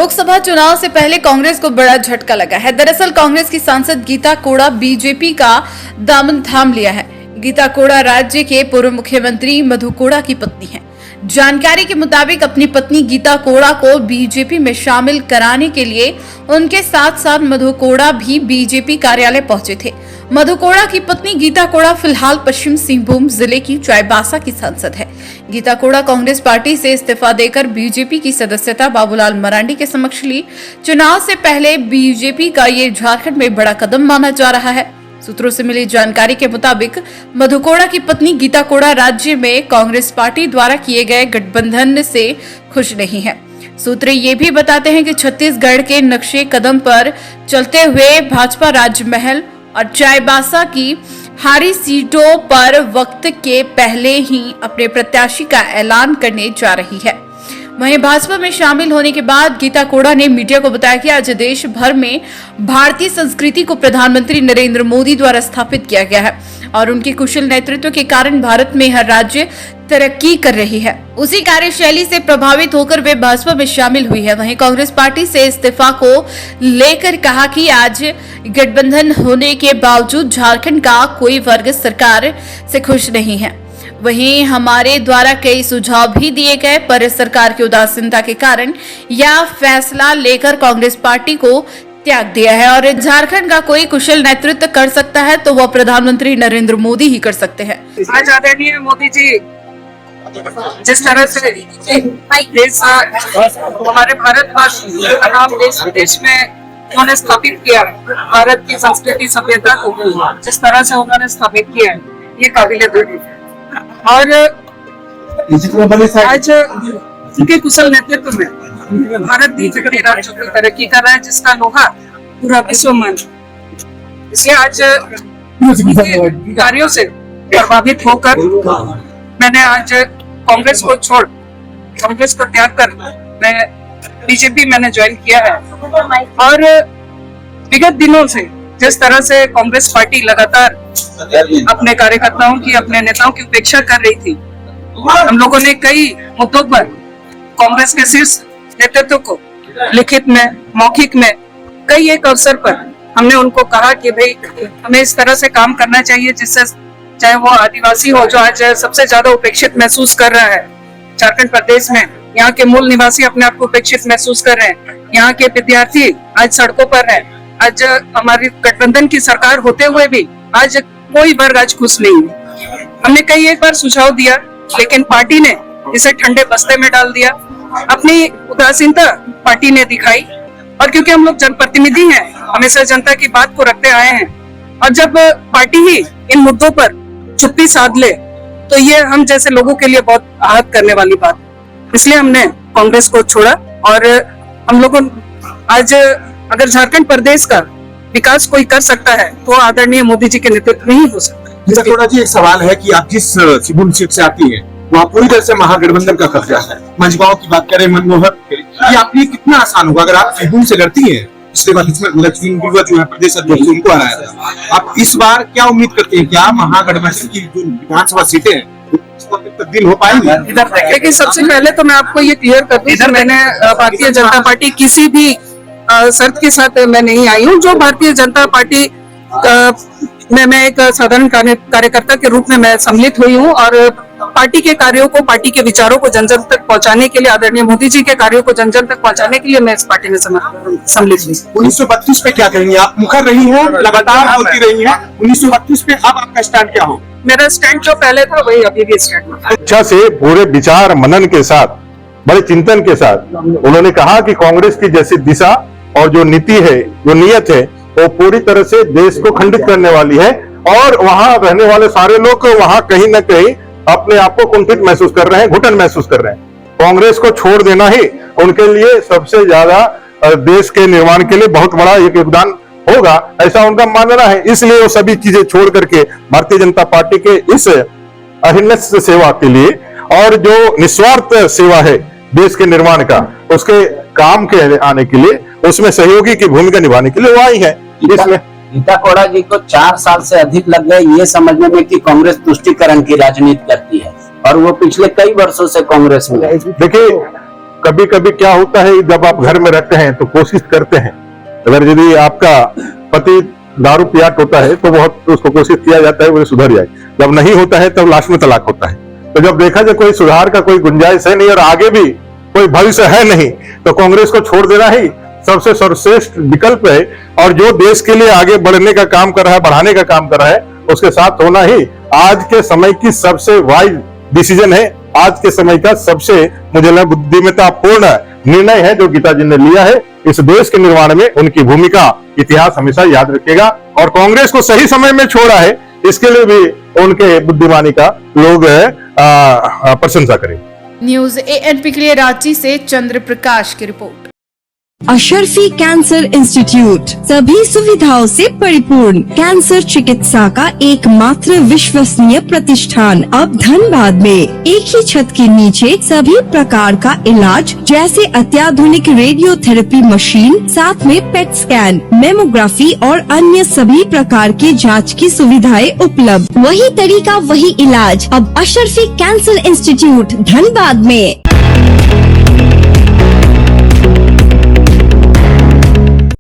लोकसभा चुनाव से पहले कांग्रेस को बड़ा झटका लगा है। दरअसल कांग्रेस की सांसद गीता कोड़ा बीजेपी का दामन थाम लिया है। गीता कोड़ा राज्य के पूर्व मुख्यमंत्री मधु कोड़ा की पत्नी है। जानकारी के मुताबिक अपनी पत्नी गीता कोड़ा को बीजेपी में शामिल कराने के लिए उनके साथ साथ मधु कोड़ा भी बीजेपी कार्यालय पहुंचे थे। मधु कोड़ा की पत्नी गीता कोड़ा फिलहाल पश्चिम सिंहभूम जिले की चाईबासा की सांसद है। गीता कोड़ा कांग्रेस पार्टी से इस्तीफा देकर बीजेपी की सदस्यता बाबूलाल मरांडी के समक्ष ली। चुनाव से पहले बीजेपी का ये झारखंड में बड़ा कदम माना जा रहा है। सूत्रों से मिली जानकारी के मुताबिक मधु कोड़ा की पत्नी गीता कोड़ा राज्य में कांग्रेस पार्टी द्वारा किए गए गठबंधन से खुश नहीं है। सूत्र ये भी बताते हैं कि छत्तीसगढ़ के नक्शे कदम पर चलते हुए भाजपा राजमहल और चाईबासा की हारी सीटों पर वक्त के पहले ही अपने प्रत्याशी का ऐलान करने जा रही है। वहीं भाजपा में शामिल होने के बाद गीता कोड़ा ने मीडिया को बताया कि आज देश भर में भारतीय संस्कृति को प्रधानमंत्री नरेंद्र मोदी द्वारा स्थापित किया गया है और उनके कुशल नेतृत्व के कारण भारत में हर राज्य तरक्की कर रही है। उसी कार्यशैली से प्रभावित होकर वे भाजपा में शामिल हुई है। वहीं कांग्रेस पार्टी से इस्तीफा को लेकर कहा कि आज गठबंधन होने के बावजूद झारखंड का कोई वर्ग सरकार से खुश नहीं है। वहीं हमारे द्वारा कई सुझाव भी दिए गए, पर सरकार की उदासीनता के कारण यह फैसला लेकर कांग्रेस पार्टी को त्याग दिया है और झारखंड का कोई कुशल नेतृत्व कर सकता है तो वह प्रधानमंत्री नरेंद्र मोदी ही कर सकते हैं। आज आदरणीय मोदी जी जिस तरह से देश हमारे भारतवर्ष नाम देश में उन्होंने स्थापित किया है, भारत की संस्कृति सभ्यता को जिस तरह से उन्होंने स्थापित किया है, ये काबिले तारीफ है। और आज उनके कुशल नेतृत्व में भारत धीरे धीरे राज्यों की तरक्की कर रहा है, जिसका लोहा पूरा विश्व मान। इसलिए आज कार्यों से प्रभावित होकर मैंने आज कांग्रेस को छोड़ कांग्रेस को त्याग कर मैं बीजेपी मैंने ज्वाइन किया है। और विगत दिनों से जिस तरह से कांग्रेस पार्टी लगातार अपने कार्यकर्ताओं की अपने नेताओं की उपेक्षा कर रही थी, हम लोगों ने कई मुद्दों पर कांग्रेस के शीर्ष नेतृत्व को लिखित में मौखिक में कई एक अवसर पर हमने उनको कहा कि भाई हमें इस तरह से काम करना चाहिए जिससे चाहे वो आदिवासी हो जो आज सबसे ज्यादा उपेक्षित महसूस कर रहा है झारखंड प्रदेश में, यहाँ के मूल निवासी अपने आप को उपेक्षित महसूस कर रहे हैं, यहाँ के विद्यार्थी आज सड़कों पर है। आज हमारी गठबंधन की सरकार होते हुए भी आज कोई वर्ग आज खुश नहीं है। हमने कई एक बार सुझाव दिया लेकिन पार्टी ने इसे ठंडे बस्ते में डाल दिया। अपनी उदासीनता पार्टी ने दिखाई और क्योंकि हम लोग जनप्रतिनिधि हैं, हमेशा जनता की बात को रखते आए हैं और जब पार्टी ही इन मुद्दों पर चुप्पी साध ले तो ये हम जैसे लोगों के लिए बहुत आहत करने वाली बात। इसलिए हमने कांग्रेस को छोड़ा और हम लोगों आज अगर झारखंड प्रदेश का विकास कोई कर सकता है तो आदरणीय मोदी जी के नेतृत्व में ही हो सकता है। गीता कोड़ा जी, एक सवाल है कि आप जिस सिंहभूम सीट से आती हैं वहाँ पूरी तरह से महागठबंधन का कब्जा है। मंझगांव की बात करें, मनमोहन, ये आपके लिए कितना आसान होगा अगर आप सिंहभूम से लड़ती हैं? इसके बाद इसमें लक्ष्मी गुरुआ जो है प्रदेश अध्यक्ष, उनको हराया था। आप इस बार क्या उम्मीद करते हैं, क्या महागठबंधन की जो विधानसभा सीटें हैं तब्दील हो पाएंगे? लेकिन सबसे पहले तो मैं आपको ये क्लियर कर दूं, मैंने भारतीय जनता पार्टी किसी भी शर्त के साथ मैं नहीं आई हूँ। जो भारतीय जनता पार्टी में मैं एक साधारण कार्यकर्ता के रूप में मैं सम्मिलित हुई हूँ और पार्टी के कार्यों को, पार्टी के विचारों को जन जन तक पहुंचाने के लिए, आदरणीय मोदी जी के कार्यों को जन जन तक पहुंचाने के लिए मैं इस पार्टी में सम्मिलित हुई। 1932 पे क्या कहेंगे? आप मुखर रही हैं, लगातार बोलती रही हैं। 1932 पे अब आपका स्टैंड क्या हो? मेरा स्टैंड जो पहले था वही अभी भी स्टैंड है। अच्छा से पूरे विचार मनन के साथ, बड़े चिंतन के साथ उन्होंने कहा कि कांग्रेस की जैसी दिशा और जो नीति है, जो नियत है, वो पूरी तरह से देश को खंडित करने वाली है और वहां रहने वाले सारे लोग वहां कहीं न कहीं अपने आप को कुंठित महसूस कर रहे हैं, घुटन महसूस कर रहे हैं। कांग्रेस को छोड़ देना ही उनके लिए सबसे ज्यादा देश के निर्माण के लिए बहुत बड़ा एक योगदान होगा, ऐसा उनका मानना है। इसलिए वो सभी चीजें छोड़ करके भारतीय जनता पार्टी के इस अहिर्निश सेवा के लिए और जो निस्वार्थ सेवा है देश के निर्माण का, उसके काम के आने के लिए, उसमें सहयोगी की भूमिका निभाने के लिए वो आई है। इसमें गीता कोड़ा जी को 4 साल से अधिक लग गए ये समझने में कि कांग्रेस तुष्टीकरण की राजनीति करती है और वो पिछले कई वर्षों से कांग्रेस में है। देखिए, कभी कभी क्या होता है, जब आप घर में रहते हैं तो कोशिश करते हैं, अगर यदि आपका पति दारू पियाट होता है तो बहुत उसको कोशिश किया जाता है वो सुधर जाए, जब नहीं होता है तब लास्ट में तलाक होता है। तो जब देखा जाए कोई सुधार का कोई गुंजाइश है नहीं और आगे भी कोई भविष्य है नहीं, तो कांग्रेस को छोड़ देना ही सबसे सर्वश्रेष्ठ विकल्प है। और जो देश के लिए आगे बढ़ने का काम कर रहा है, बढ़ाने का काम कर रहा है, उसके साथ होना ही आज के समय की सबसे वाइज डिसीजन है। आज के समय का सबसे मुझे लगता बुद्धिमत्तापूर्ण निर्णय है जो गीता जी ने लिया है। इस देश के निर्माण में उनकी भूमिका इतिहास हमेशा याद रखेगा और कांग्रेस को सही समय में छोड़ा है, इसके लिए भी उनके बुद्धिमानी का लोग प्रशंसा करेंगे। न्यूज एएनपी के लिए रांची से चंद्र प्रकाश की रिपोर्ट। अशरफी कैंसर इंस्टीट्यूट सभी सुविधाओं से परिपूर्ण कैंसर चिकित्सा का एकमात्र विश्वसनीय प्रतिष्ठान अब धनबाद में एक ही छत के नीचे सभी प्रकार का इलाज जैसे अत्याधुनिक रेडियोथेरेपी मशीन, साथ में पेट स्कैन, मेमोग्राफी और अन्य सभी प्रकार के जांच की सुविधाएं उपलब्ध। वही तरीका वही इलाज अब अशरफी कैंसर इंस्टीट्यूट धनबाद में।